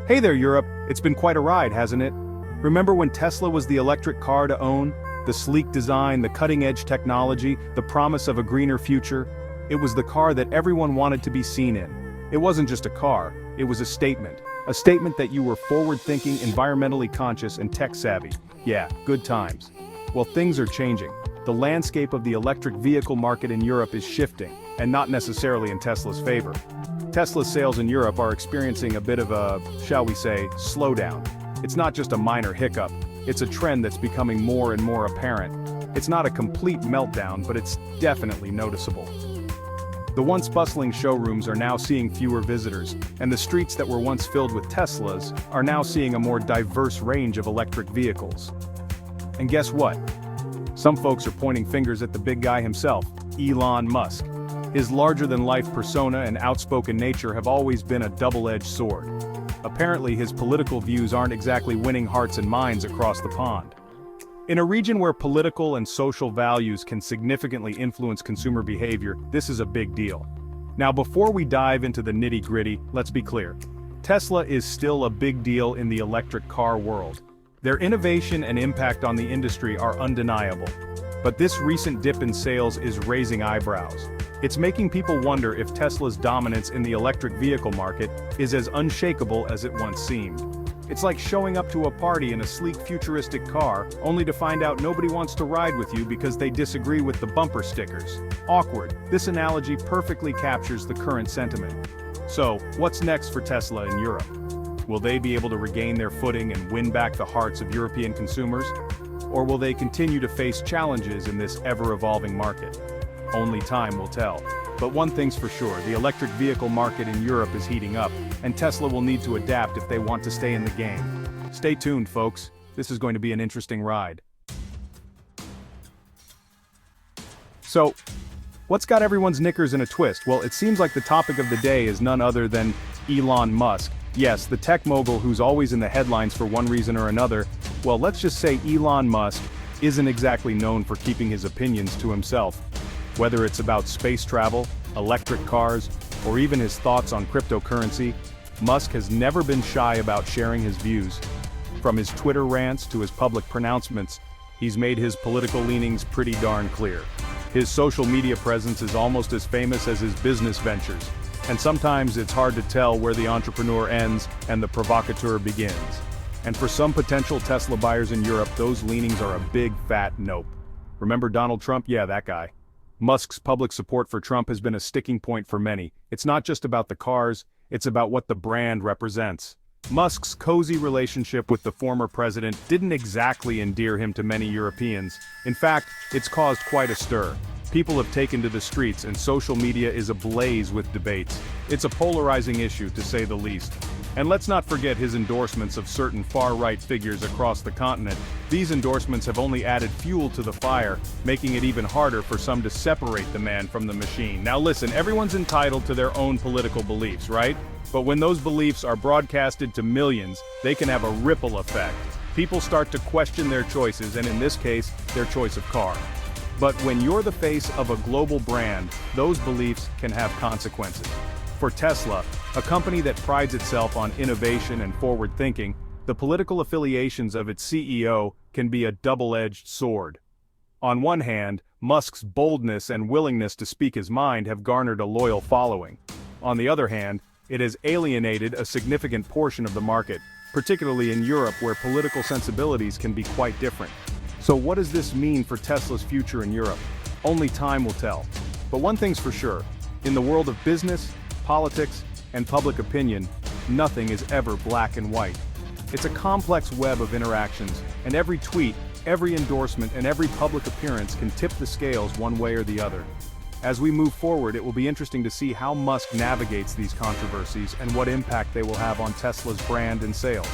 Hey there, Europe. It's been quite a ride, hasn't it? Remember when Tesla was the electric car to own? The sleek design, the cutting-edge technology, the promise of a greener future? It was the car that everyone wanted to be seen in. It wasn't just a car, it was a statement. A statement that you were forward-thinking, environmentally conscious, and tech-savvy. Yeah, good times. Well, things are changing. The landscape of the electric vehicle market in Europe is shifting, and not necessarily in Tesla's favor. Tesla's sales in Europe are experiencing a bit of a, shall we say, slowdown. It's not just a minor hiccup, it's a trend that's becoming more and more apparent. It's not a complete meltdown, but it's definitely noticeable. The once bustling showrooms are now seeing fewer visitors, and the streets that were once filled with Teslas are now seeing a more diverse range of electric vehicles. And guess what? Some folks are pointing fingers at the big guy himself, Elon Musk. His larger-than-life persona and outspoken nature have always been a double-edged sword. Apparently, his political views aren't exactly winning hearts and minds across the pond. In a region where political and social values can significantly influence consumer behavior, this is a big deal. Now, before we dive into the nitty-gritty, let's be clear. Tesla is still a big deal in the electric car world. Their innovation and impact on the industry are undeniable. But this recent dip in sales is raising eyebrows. It's making people wonder if Tesla's dominance in the electric vehicle market is as unshakable as it once seemed. It's like showing up to a party in a sleek futuristic car, only to find out nobody wants to ride with you because they disagree with the bumper stickers. Awkward. This analogy perfectly captures the current sentiment. So, what's next for Tesla in Europe? Will they be able to regain their footing and win back the hearts of European consumers? Or will they continue to face challenges in this ever-evolving market? Only time will tell. But one thing's for sure, the electric vehicle market in Europe is heating up, and Tesla will need to adapt if they want to stay in the game. Stay tuned, folks. This is going to be an interesting ride. So, what's got everyone's knickers in a twist? Well, it seems like the topic of the day is none other than Elon Musk. Yes, the tech mogul who's always in the headlines for one reason or another. Well, let's just say Elon Musk isn't exactly known for keeping his opinions to himself. Whether it's about space travel, electric cars, or even his thoughts on cryptocurrency, Musk has never been shy about sharing his views. From his Twitter rants to his public pronouncements, he's made his political leanings pretty darn clear. His social media presence is almost as famous as his business ventures, and sometimes it's hard to tell where the entrepreneur ends and the provocateur begins. And for some potential Tesla buyers in Europe, those leanings are a big fat nope. Remember Donald Trump? Yeah, that guy. Musk's public support for Trump has been a sticking point for many. It's not just about the cars, it's about what the brand represents. Musk's cozy relationship with the former president didn't exactly endear him to many Europeans. In fact, it's caused quite a stir. People have taken to the streets and social media is ablaze with debates. It's a polarizing issue, to say the least. And let's not forget his endorsements of certain far-right figures across the continent. These endorsements have only added fuel to the fire, making it even harder for some to separate the man from the machine. Now listen, everyone's entitled to their own political beliefs, right? But when those beliefs are broadcasted to millions, they can have a ripple effect. People start to question their choices, and in this case, their choice of car. But when you're the face of a global brand, those beliefs can have consequences. For Tesla, a company that prides itself on innovation and forward thinking, the political affiliations of its CEO can be a double-edged sword. On one hand, Musk's boldness and willingness to speak his mind have garnered a loyal following. On the other hand, it has alienated a significant portion of the market, particularly in Europe where political sensibilities can be quite different. So what does this mean for Tesla's future in Europe? Only time will tell. But one thing's for sure, in the world of business, politics, and public opinion, nothing is ever black and white. It's a complex web of interactions, and every tweet, every endorsement, and every public appearance can tip the scales one way or the other. As we move forward, it will be interesting to see how Musk navigates these controversies and what impact they will have on Tesla's brand and sales.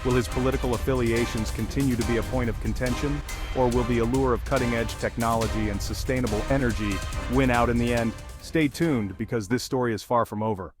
Will his political affiliations continue to be a point of contention, or will the allure of cutting-edge technology and sustainable energy win out in the end? Stay tuned, because this story is far from over.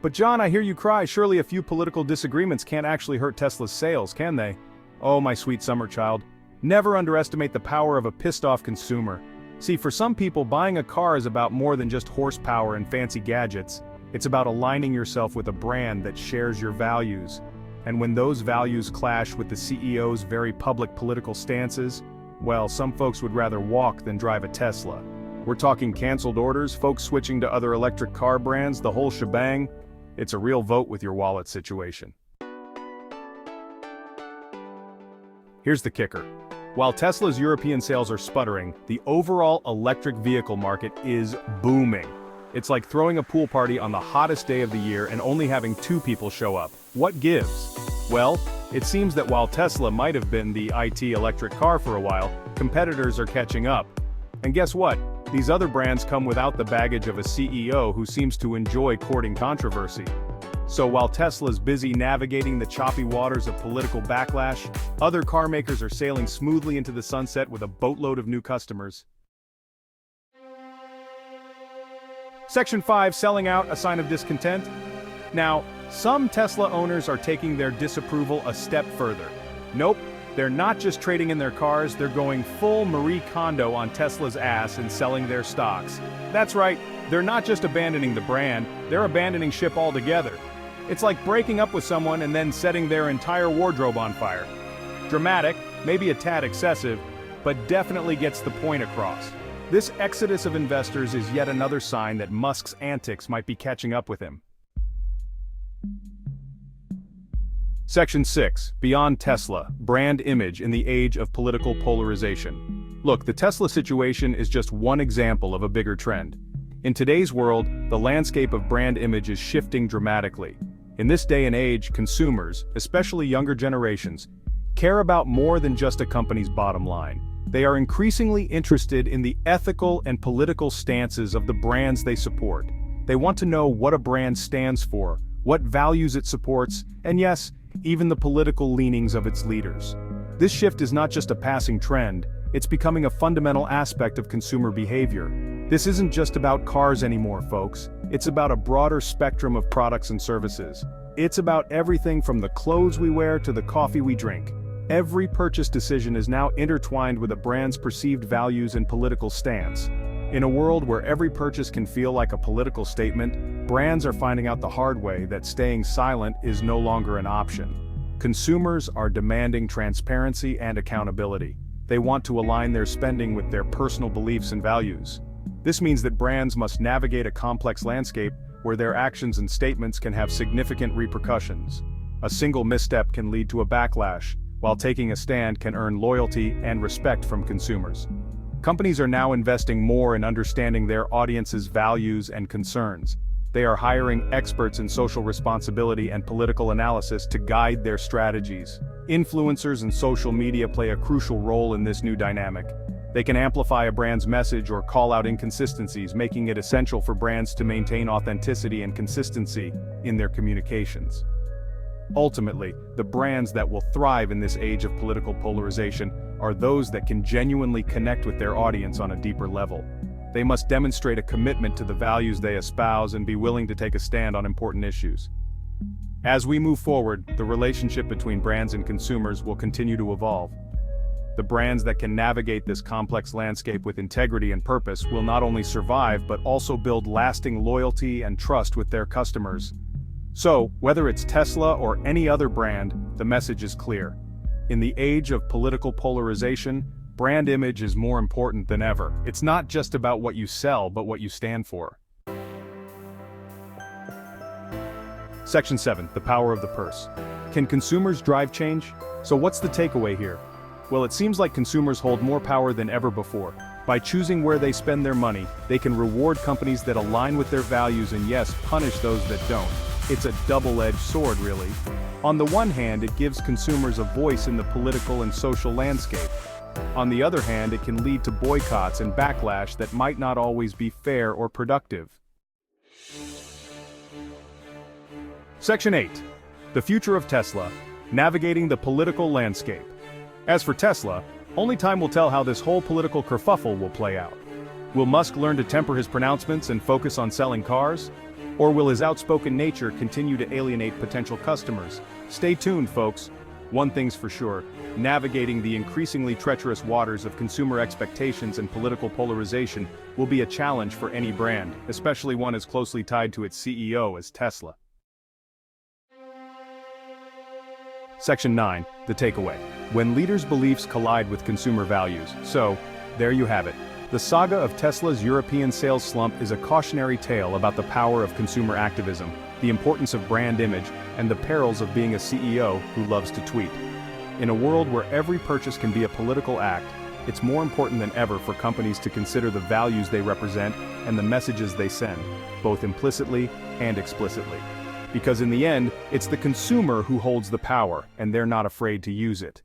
But John, I hear you cry, surely a few political disagreements can't actually hurt Tesla's sales, can they? Oh, my sweet summer child. Never underestimate the power of a pissed-off consumer. See, for some people, buying a car is about more than just horsepower and fancy gadgets. It's about aligning yourself with a brand that shares your values. And when those values clash with the CEO's very public political stances, well, some folks would rather walk than drive a Tesla. We're talking canceled orders, folks switching to other electric car brands, the whole shebang. It's a real vote with your wallet situation. Here's the kicker. While Tesla's European sales are sputtering, the overall electric vehicle market is booming. It's like throwing a pool party on the hottest day of the year and only having 2 people show up. What gives? Well, it seems that while Tesla might have been the IT electric car for a while, competitors are catching up. And guess what? These other brands come without the baggage of a CEO who seems to enjoy courting controversy. So while Tesla's busy navigating the choppy waters of political backlash, other car makers are sailing smoothly into the sunset with a boatload of new customers. Section 5, selling out, a sign of discontent. Now, some Tesla owners are taking their disapproval a step further. Nope, they're not just trading in their cars, they're going full Marie Kondo on Tesla's ass and selling their stocks. That's right, they're not just abandoning the brand, they're abandoning ship altogether. It's like breaking up with someone and then setting their entire wardrobe on fire. Dramatic, maybe a tad excessive, but definitely gets the point across. This exodus of investors is yet another sign that Musk's antics might be catching up with him. Section 6, Beyond Tesla, Brand Image in the Age of Political Polarization. Look, the Tesla situation is just one example of a bigger trend. In today's world, the landscape of brand image is shifting dramatically. In this day and age, consumers, especially younger generations, care about more than just a company's bottom line. They are increasingly interested in the ethical and political stances of the brands they support. They want to know what a brand stands for, what values it supports, and yes, even the political leanings of its leaders. This shift is not just a passing trend, it's becoming a fundamental aspect of consumer behavior. This isn't just about cars anymore, folks. It's about a broader spectrum of products and services. It's about everything from the clothes we wear to the coffee we drink. Every purchase decision is now intertwined with a brand's perceived values and political stance. In a world where every purchase can feel like a political statement, brands are finding out the hard way that staying silent is no longer an option. Consumers are demanding transparency and accountability. They want to align their spending with their personal beliefs and values. This means that brands must navigate a complex landscape where their actions and statements can have significant repercussions. A single misstep can lead to a backlash, while taking a stand can earn loyalty and respect from consumers. Companies are now investing more in understanding their audience's values and concerns. They are hiring experts in social responsibility and political analysis to guide their strategies. Influencers and social media play a crucial role in this new dynamic. They can amplify a brand's message or call out inconsistencies, making it essential for brands to maintain authenticity and consistency in their communications. Ultimately, the brands that will thrive in this age of political polarization are those that can genuinely connect with their audience on a deeper level. They must demonstrate a commitment to the values they espouse and be willing to take a stand on important issues. As we move forward, the relationship between brands and consumers will continue to evolve. The brands that can navigate this complex landscape with integrity and purpose will not only survive but also build lasting loyalty and trust with their customers. So, whether it's Tesla or any other brand, the message is clear. In the age of political polarization, brand image is more important than ever. It's not just about what you sell, but what you stand for. Section 7, the power of the purse. Can consumers drive change? So what's the takeaway here? Well, it seems like consumers hold more power than ever before. By choosing where they spend their money, they can reward companies that align with their values and yes, punish those that don't. It's a double-edged sword, really. On the one hand, it gives consumers a voice in the political and social landscape. On the other hand, it can lead to boycotts and backlash that might not always be fair or productive. Section 8. The future of Tesla, navigating the political landscape. As for Tesla, only time will tell how this whole political kerfuffle will play out. Will Musk learn to temper his pronouncements and focus on selling cars? Or will his outspoken nature continue to alienate potential customers? Stay tuned, folks. One thing's for sure, navigating the increasingly treacherous waters of consumer expectations and political polarization will be a challenge for any brand, especially one as closely tied to its CEO as Tesla. Section 9, the takeaway. When leaders' beliefs collide with consumer values. So, there you have it. The saga of Tesla's European sales slump is a cautionary tale about the power of consumer activism, the importance of brand image, and the perils of being a CEO who loves to tweet. In a world where every purchase can be a political act, it's more important than ever for companies to consider the values they represent and the messages they send, both implicitly and explicitly. Because in the end, it's the consumer who holds the power, and they're not afraid to use it.